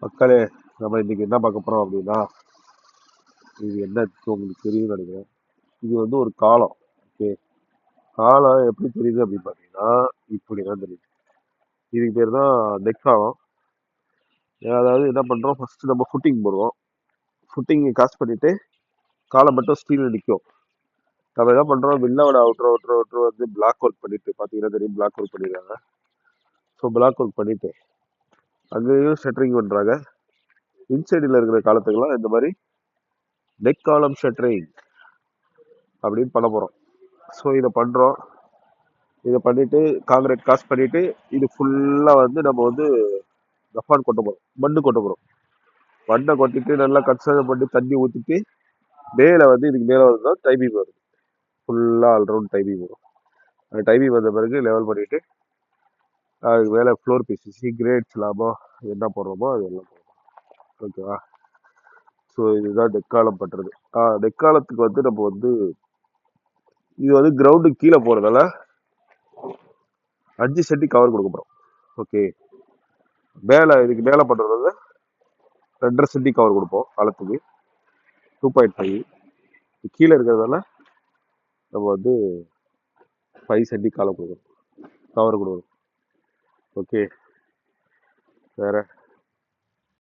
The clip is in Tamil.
மக்களே, நம்ம இன்னைக்கு என்ன பார்க்க போறோம் அப்படின்னா, இது என்ன உங்களுக்கு தெரியும்னு நினைக்கிறேன். இது வந்து ஒரு காலம். ஓகே, காலம் எப்படி தெரியுது அப்படின்னு பார்த்தீங்கன்னா, இப்படிதான் தெரியுது. இதுக்கு பேர் தான் நெக்காலம். அதாவது என்ன பண்றோம், ஃபர்ஸ்ட் நம்ம ஃபுட்டிங் போடுவோம். ஃபுட்டிங் காசு பண்ணிட்டு காலம் மட்டும் ஸ்டீல் நிற்கும். நம்ம என்ன பண்றோம், வில்லாவோட அவுட்ரு வந்து பிளாக் ஒர்க் பண்ணிட்டு பார்த்தீங்கன்னா தெரியும், பிளாக் ஒர்க் பண்ணிடுறாங்க. ஸோ பிளாக் ஒர்க் பண்ணிட்டு அங்கேயும் ஷட்டரிங் பண்றாங்க. இன்சைடில் இருக்கிற காலத்துக்கெல்லாம் இந்த மாதிரி நெக் காலம் ஷட்டரிங் அப்படின்னு பண்ண போறோம். ஸோ இதை பண்றோம். இதை பண்ணிட்டு காங்கிரீட் காசு பண்ணிட்டு இது ஃபுல்லா வந்து நம்ம வந்து கஃபான் கொட்ட போறோம், மண்ணு கொட்ட போறோம். மண்ணை கொட்டிட்டு நல்லா கன்சர்ன் பண்ணி தண்ணி ஊத்திட்டு மேல வந்து இதுக்கு மேல வந்து டைமிங் வரும். ஃபுல்லா ஆல்ரவுண்ட் டைமிங் வரும். அந்த டைமிங் வந்த பிறகு லெவல் பண்ணிட்டு அதுக்கு மேல ஃப்ளோர் பீஸ் கிரேட்ஸ் இல்லாமோ என்ன போடுறோமோ அது எல்லாம் போடுறோம். ஓகேவா? ஸோ இதுதான் டெக்காலம் பண்றது. டெக்காலத்துக்கு வந்து நம்ம வந்து இது வந்து கிரவுண்டு கீழே போறதால 5 சென்டி கவர் கொடுக்க போறோம். ஓகே, இதுக்கு மேல பண்றது வந்து 2.5 சென்டி கவர் கொடுப்போம். காலத்துக்கு 2.5. கீழே இருக்கிறதால நம்ம வந்து 5 சென்டி கவர் கொடுக்கணும். ஓகே, வேற